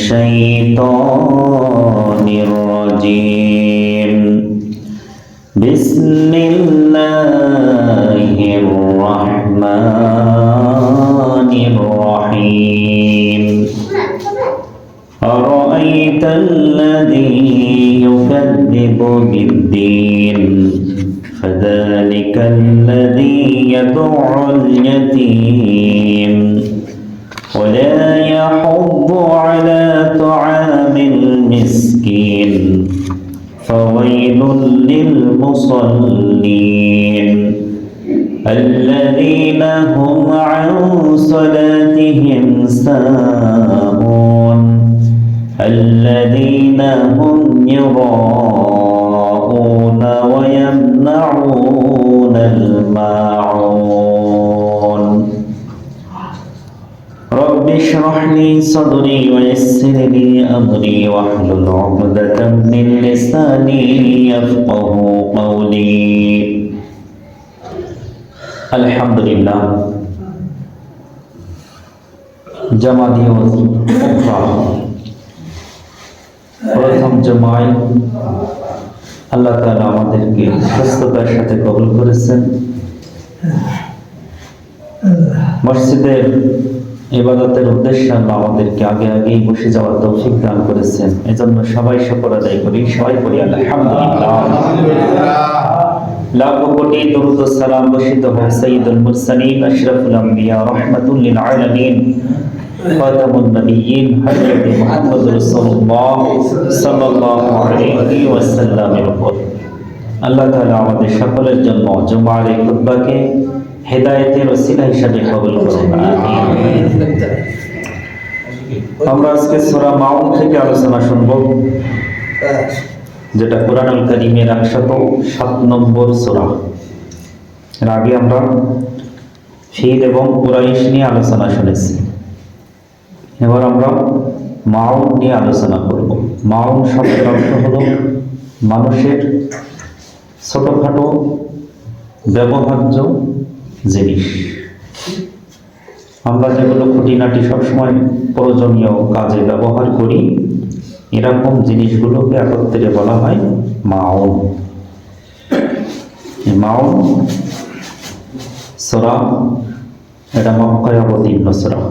الشيطان الرجيم بسم الله الرحمن الرحيم أرأيت الذي يكذب بالدين فذلك الذي يدع اليتيم ولا يحض على طعام المسكين فويل للمصلين الذين هم عن صلاتهم ساهون الذين هم يراءون ويمنعون الماعون رب اشرح لي صدري ويسر لي أمري واحلل عقدة من لساني يفقه قولي الحمد لله জামাদিয়া প্রথম জমায় আল্লাহ তাআলা আমাদেরকে সুস্থতার সাথে কবুল করেছেন। মসজিদের ইবাদতের উদ্দেশ্যে আল্লাহ আমাদেরকে আগেই বসে যাওয়ার তৌফিক দান করেছেন। এজন্য সবাই শুকর আদায় করি, সবাই পড়ি আলহামদুলিল্লাহ। লাখো কোটি দরুদ ও সালাম বর্ষিত হোক সাইয়্যিদুল মুরসালিন আশরাফুল আম্বিয়া রাহমাতুল লিল আলামিন খাতামুন নবিয়্যিন হযরত মুহাম্মদ রাসূলুল্লাহ সাল্লাল্লাহু আলাইহি ওয়াসাল্লামের উপর। আল্লাহ তাআলা আমাদের সকলের জন্য জুমার এই খুতবাকে হেদায়েতের ওসিলা হিসেবে কবুল করুন, আমিন। আমরা আজকে সূরা মাউন থেকে আলোচনা শুনব, যেটা কুরআনুল কারীমের 107 নম্বর সূরা। এর আগে আমরা ফিল এবং কুরাইশ নিয়ে আলোচনা শুনেছি। এবার আমরা মাউন নিয়ে আলোচনা করব। মাউন শব্দের অর্থ হলো মানুষের ছোটখাটো ব্যবহার্য জিনিস। আমরা যেগুলো খুঁটিনাটি সবসময় প্রয়োজনীয় কাজে ব্যবহার করি, এরকম জিনিসগুলোকে একত্রে বলা হয় মাউন। মাউন সূরা, এটা মক্কায় অবতীর্ণ সূরা।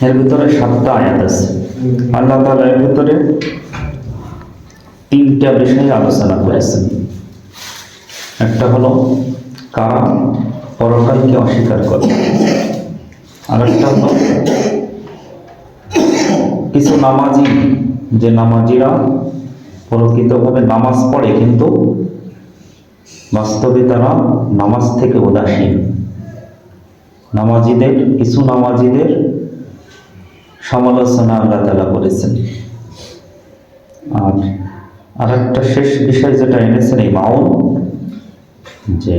এর ভিতরে 7টা আয়াত আছে। আল্লাহ তাআলা এর ভিতরে 3টা বিষয়ে আলোচনা করেছেন। একটা হলো কারা পরকালকে অস্বীকার করে, আর একটা হলো কিছু নামাজি, যে নামাজিরা প্রকৃতভাবে নামাজ পড়ে কিন্তু বাস্তবে তারা নামাজ থেকে উদাসীন। কিছু নামাজিদের সমালোচনা আল্লাহ তাআলা করেছেন। আর একটা শেষ বিষয় যেটা এনেছেন এই মাউন, যে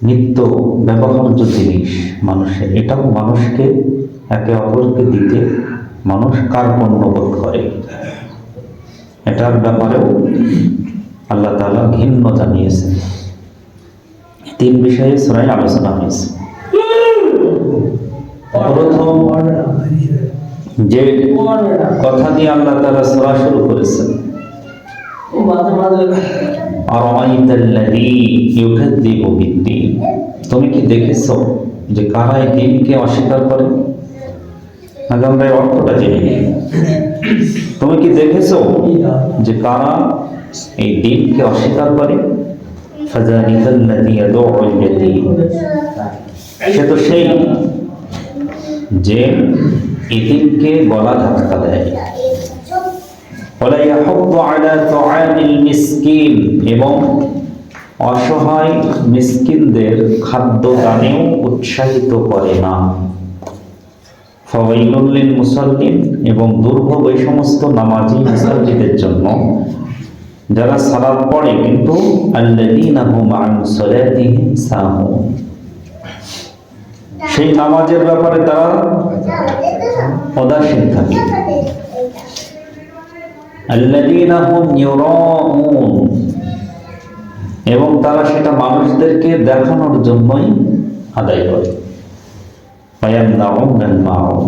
নিত্য ব্যবহার্য জিনিস মানুষের, এটাও মানুষকে একে অপরকে দিতে মানুষ কার্পণ্য বোধ করে। এটার ব্যাপারেও আল্লাহ তাআলা ঘৃণ্য জানিয়েছেন। 3 বিষয়ে সূরায় আলোচনা হয়েছে। প্রথম যে কথা দিয়ে আল্লাহ তাআলা সূরা শুরু করেছেন, আরাআইতাল্লাযী ইউকাযযিবু বিদ্দীন, তুমি কি দেখেছো যে কারা এই দিনকে অস্বীকার করে? আগে আমরা এই অর্থটা জেনে নিই। তুমি কি দেখেছো যে কারা এই দিনকে অস্বীকার করে? ফাযালিকাল্লাযী ইয়াদউল ইয়াতীম, সে তো সেই যে এতিমকে গলা ধাক্কা দেয়। ওয়ালা ইয়াহুদ্দু আলা তুআমিল মিসকিন, এবং অসহায় মিসকিনদের খাদ্য দানেও উৎসাহিত করে না। ফাওয়াইলুল লিল মুসাল্লিন, এবং দুর্ভোগ এই সমস্ত নামাজি মুসাল্লিদের জন্য যারা সালাত পড়ে কিন্তু আল্লাযীনা হুম আন সালাতিহিম সাহুন, সেই নামাজের ব্যাপারে তারা উদাসীন থাকে। আল্লাযীনা হুম ইউরাউন, এবং তারা সেটা মানুষদেরকে দেখানোর জন্যই আদায় করে।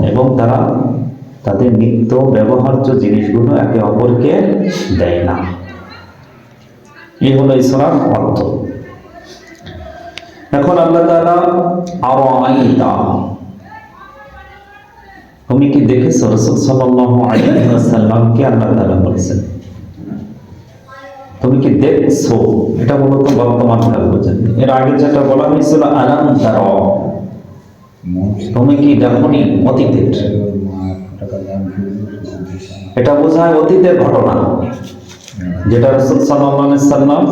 এবং তারা তাদের নিত্য ব্যবহার্য জিনিসগুলো একে অপরকে দেয় না। এই হলো এই সূরার অর্থ। এখন আল্লাহ তাআলা আরাআইতা, তুমি কি দেখেছো? রাসূল সাল্লাল্লাহু আলাইহি ওয়াসাল্লামকে আল্লাহ তাআলা বলেছেন তুমি কি দেখছো, এটা মূলত বর্তমান কাল বোঝায়। এর আগে যেটা বলা হয়েছিল আলাম তারা, তুমি কি দেখোনি অতীতের, এটা বোঝায় অতীতের ঘটনা, যেটা রাসূল সাল্লাল্লাহু আলাইহি ওয়াসাল্লাম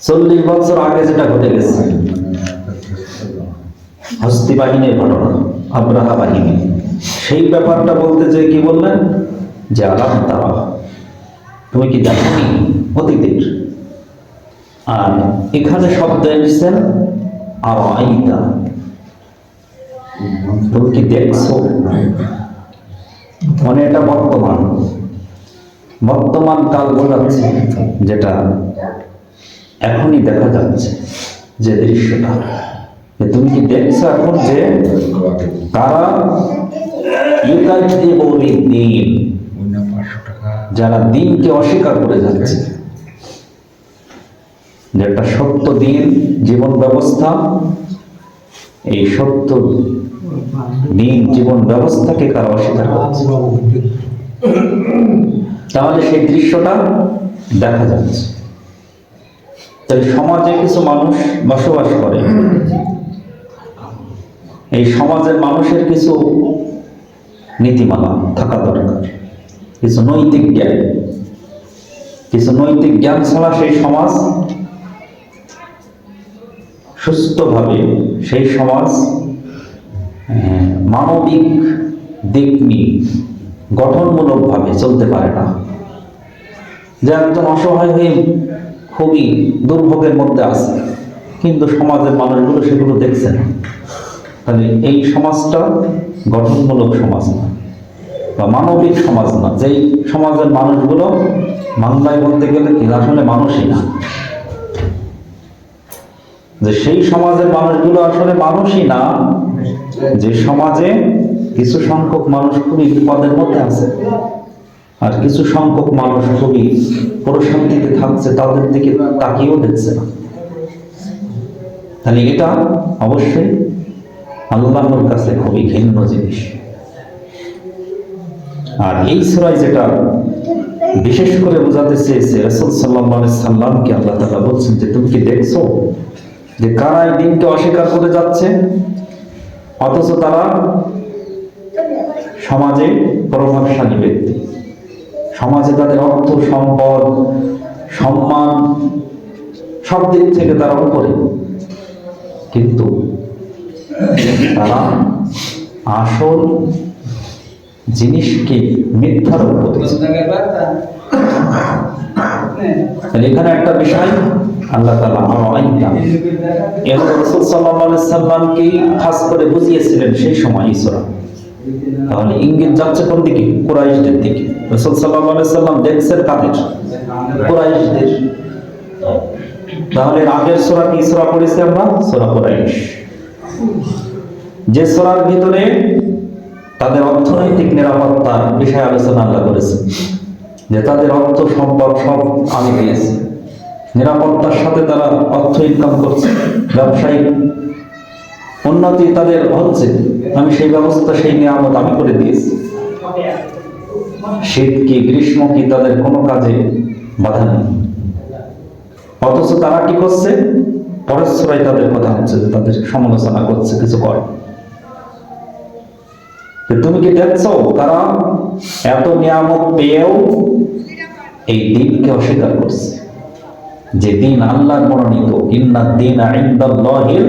40 বছর আগে যেটা ঘটে গেছে, হস্তি বাহিনীর ঘটনা, আব্রাহা বাহিনী, সেই ব্যাপারটা বলতে যে কি বললেন যে আলাম তারা, তুমি কি দেখোনি অতীতের। আর এখানে শব্দ এসেছেন আরাআইতা, তুমি কি দেখছো, মানে এটা বর্তমান কাল বোঝাচ্ছে, যেটা এখনই দেখা যাচ্ছে যে দৃশ্যটা, তুমি কি দেখছো এখন যে কারা ইউকাযযিবু বিদ্দীন, যারা দিনকে অস্বীকার করে যাচ্ছে, যেটা সত্য দিন জীবন ব্যবস্থা, এই সত্য দিন জীবন ব্যবস্থাকে কারা অস্বীকার করছে, তাহলে সেই দৃশ্যটা দেখা যাচ্ছে। তাই সমাজে কিছু মানুষ বসবাস করে, এই সমাজের মানুষের কিছু নীতিমালা থাকা দরকার, কিছু নৈতিক জ্ঞান ছাড়া সেই সমাজ সুস্থভাবে, সেই সমাজ মানবিক দিক নিয়ে গঠনমূলকভাবে চলতে পারে না। যে একজন অসহায় হয়ে খুবই দুর্ভোগের মধ্যে আছে, কিন্তু সমাজের মানুষগুলো সেগুলো দেখছে না, তাহলে এই সমাজটা গঠনমূলক সমাজ না বা মানবিক সমাজ না। যেই সমাজের মানুষগুলো বাংলায় বলতে গেলে কি আসলে মানুষই না, যে সেই সমাজের মানুষগুলো আসলে মানুষই না, যে সমাজে কিছু সংখ্যক মানুষ খুবই বিপদের মধ্যে আছে আর কিছু সংখ্যক মানুষ খুবই প্রশান্তিতে থাকছে, তাদের দিকে তাকিয়েও দেখছে না। তাহলে এটা অবশ্যই আল্লাহর কাছে খুবই ঘৃণ্য জিনিস। আর এই সূরায় যেটা বিশেষ করে বোঝাতে চেয়েছে, রাসূল সাল্লাল্লাহু আলাইহি সাল্লামকে আল্লাহ তাআলা বলছেন যে তুমি কি দেখছো যে কারা এই দিনকে অস্বীকার করে যাচ্ছে, অথচ তারা সমাজে প্রভাবশালী ব্যক্তি, সমাজে তাদের অর্থ সম্পদ সম্মান সব দিক থেকে তারা উপরে, কিন্তু তারা আসল জিনিসকে মিথ্যার উপরে। এখানে একটা বিষয় আল্লাহ তাআলা আরাআইতা, এর রাসূল সাল্লাল্লাহু আলাইহি সাল্লামকে খাস করে বুঝিয়েছিলেন সেই সময় এই সূরা। তাহলে ইঙ্গিত যাচ্ছে কোন দিকে? কুরাইশদের দিকে। রাসূল সাল্লাল্লাহু আলাইহি সাল্লাম দেখছেন কাদের? কুরাইশদের। তাহলে আগের সূরা কি সূরা পড়েছি আমরা? সূরা কুরাইশ, যে সূরার ভিতরে তাদের অর্থনৈতিক নিরাপত্তার বিষয়ে আলোচনা আল্লাহ করেছেন, যে তাদের অর্থ সম্পদ সব আমি দিয়েছি, নিরাপত্তার সাথে তারা অর্থ ইনকাম করছে, ব্যবসায়িক উন্নতি তাদের হচ্ছে, আমি সেই ব্যবস্থা সেই নিয়ামত আমি করে দিয়েছি। শীত কি গ্রীষ্ম কি তাদের কোনো কাজে বাধা নেই, অথচ তারা কি করছে? পরের সূরায় তাদের কথা হচ্ছে যে তাদের সমালোচনা করছে, কিছু করে। তুমি কি দেখছো তারা এত নিয়ামত পেয়েও এই দিনকে অস্বীকার করছে, যে দিন আল্লাহর মনোনীত, ইন্নাদ দীনা ইনদাল্লাহিল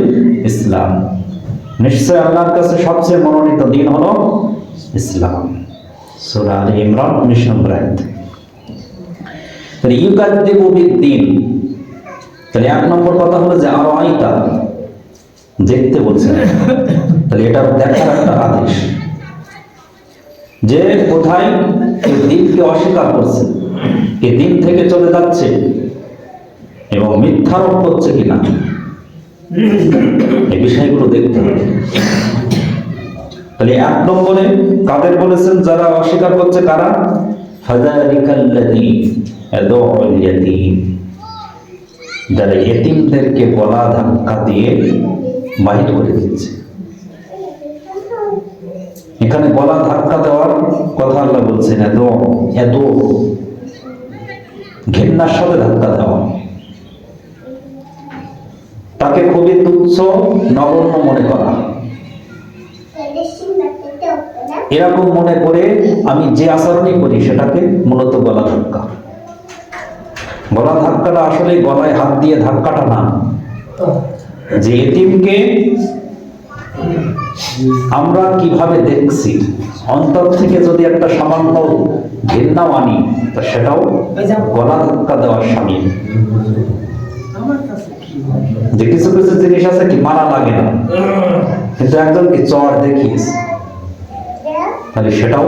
ইসলাম, নিশ্চয় আল্লাহর কাছে সবচেয়ে মনোনীত দিন হলো ইসলাম। সূরা আলে ইমরান 19 নম্বর আয়াত। তাহলে ইউকাযযিবু বিদ্দীন, তাহলে এক নম্বর কথা হলো যে আরাআইতা, দেখতে বলছেন, তাহলে এটা দেখার একটা আদেশ যে কোথায় এই দিনকে অস্বীকার করছে, এই দিন থেকে চলে যাচ্ছে এবং মিথ্যারোপ করছে কিনা, এই বিষয়গুলো দেখতে হবে। তাহলে 1 নম্বরে কাদের বলেছেন? যারা অস্বীকার করছে। কারা? ফাযালিকাল্লাযী ইয়াদউল ইয়াতীম, যারা এতিমদেরকে গলা ধাক্কা দিয়ে বাহির করে দিচ্ছে। এখানে গলা ধাক্কা দেওয়ার কথা আল্লাহ বলছেন, এত ঘৃণার সাথে ধাক্কা দেওয়া, তাকে খুবই তুচ্ছ নগণ্য মনে করা, এরকম মনে করে আমি যে আচরণই করি সেটাকে মূলত গলা ধাক্কা। গলা ধাক্কাটা আসলে গলায় হাত দিয়ে ধাক্কাটা না, যে এতিমকে আমরা কিভাবে দেখছি অন্তর থেকে যদি একটা সামান্য ঘৃণাও আনি, তা সেটাও গলা ধাক্কা দেওয়ার সামিল। যে কিছু কিছু জিনিস আছে কি মারা লাগে না, কিন্তু একজনকে চর দেখিস তাহলে সেটাও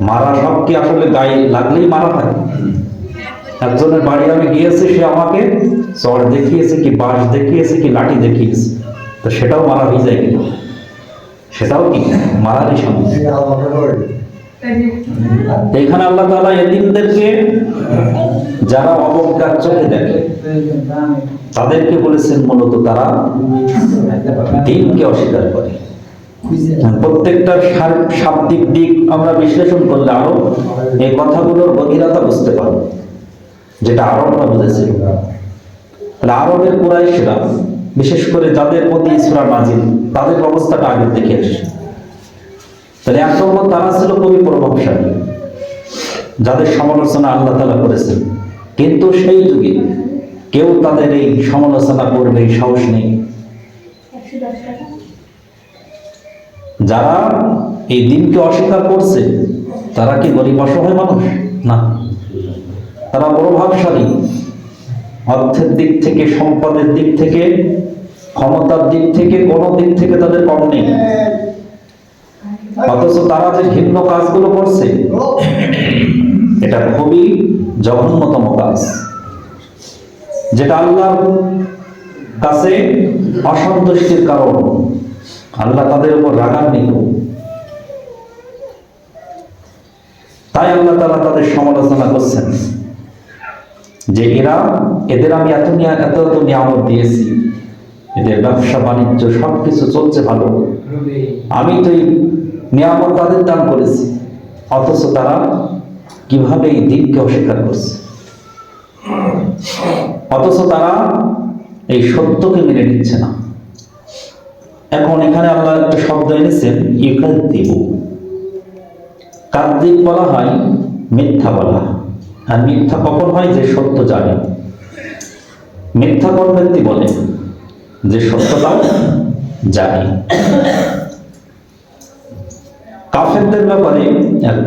মারা। সব কি আসলে গায়ে লাগলেই মারা হয়? একজনের বাড়ি আমি গিয়েছি, সে আমাকে চর দেখিয়েছে কি বাঁশ দেখিয়েছে কি লাঠি দেখিয়েছে, তো সেটাও মারা হয়ে যায় কিনা? সেটাও কি মারারই সামিল। এখানে আল্লাহ তাআলা এতিমদেরকে যারা অবজ্ঞার চোখে দেখে তাদেরকে বলেছেন মূলত তারা দ্বীনকে অস্বীকার করে। প্রত্যেকটার শাব্দিক দিক আমরা বিশ্লেষণ করলে আরো এই কথাগুলোর গভীরতা বুঝতে পারব, যেটা আরবরা বুঝেছিল। আরবের কুরাইশরা, বিশেষ করে যাদের প্রতি সূরা নাজিল, তাদের অবস্থাটা আগে দেখে আসে। তাহলে এক নম্বর তারা ছিল খুবই প্রভাবশালী, যাদের সমালোচনা আল্লাহ তাআলা করেছেন, কিন্তু সেই যুগে কেউ তাদের এই সমালোচনা করবে এই সাহস নেই। যারা এই দিনকে অস্বীকার করছে তারা কি গরিব অসহায় মানুষ? না, তারা প্রভাবশালী, অর্থের দিক থেকে, সম্পদের দিক থেকে, ক্ষমতার দিক থেকে, কোন দিক থেকে তাদের কম নেই। অথচ তারা যে ভিন্ন কাজগুলো করছে এটা খুবই জঘন্যতম কাজ, যেটা আল্লাহর কাছে অসন্তুষ্টির কারণ। আল্লাহ তাদের উপর রাগান্বিত, তাই আল্লাহ তাআলা তাদের সমালোচনা করছেন যে এদের আমি এত নিয়ামত দিয়েছি, এদের ব্যবসা বাণিজ্য সবকিছু চলছে ভালো, আমি তো এই নিয়ামত তাদের দান করেছি, অথচ তারা কিভাবে এই দিনকে অস্বীকার করছে, অথচ তারা এই সত্যকে মেনে নিচ্ছে না। এখন এখানে আল্লাহ একটা শব্দ এনেছেন ইউকাযযিবু। কাযযিব বলা হয় মিথ্যা বলা, আর মিথ্যা কখন হয়? যে সত্য জানে। মিথ্যা কোন ব্যক্তি বলে? যে সত্যটাও জানে। কাফেরদের ব্যাপারে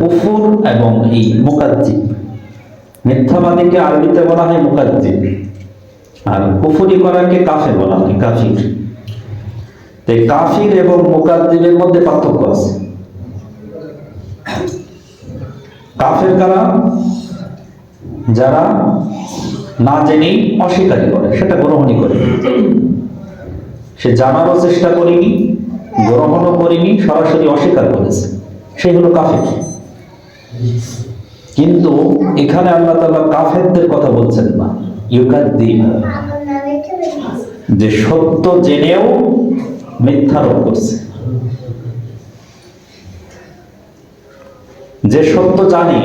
কুফর এবং এই মুকাজ্জিব, মিথ্যাবাদীকে আরবিতে বলা হয় মুকাজ্জিব, আর কুফরি করাকে কাফের বলা হয়, কাফির। এই কাফির এবং মুকাজ্জিবের মধ্যে পার্থক্য আছে। কাফের কারা? যারা না জেনেই অস্বীকারী করে, সেটা গ্রহণই করে, সে জানারও চেষ্টা করেনি, গ্রহণও করেনি, সরাসরি অস্বীকার করেছে, সেই হলো কাফের। কিন্তু এখানে আল্লাহ তাআলা কাফেরদের কথা বলছেন না, ইউকাযযিব, যে সত্য জেনেও মিথ্যারোপ করছে। যে সত্য জানে,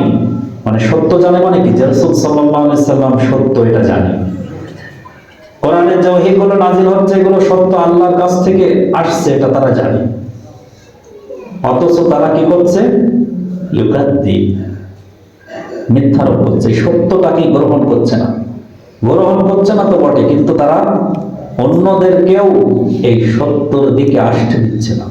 মানে সত্য জানে মানে কি? যে রাসূল সাল্লাল্লাহু আলাইহি সাল্লাম সত্য এটা জানে, কোরআনের যে ওহীগুলো নাযিল হচ্ছে এগুলো সত্য, আল্লাহর কাছ থেকে আসছে, এটা তারা জানে, অথচ তারা কি করছে? ইউকাযযিব, মিথ্যারোপ করছে, সত্যটাকে গ্রহণ করছে না। গ্রহণ করছে না তো বটে, কিন্তু তারা অন্যদেরকেও এই সত্যের দিকে আসতে দিচ্ছে না।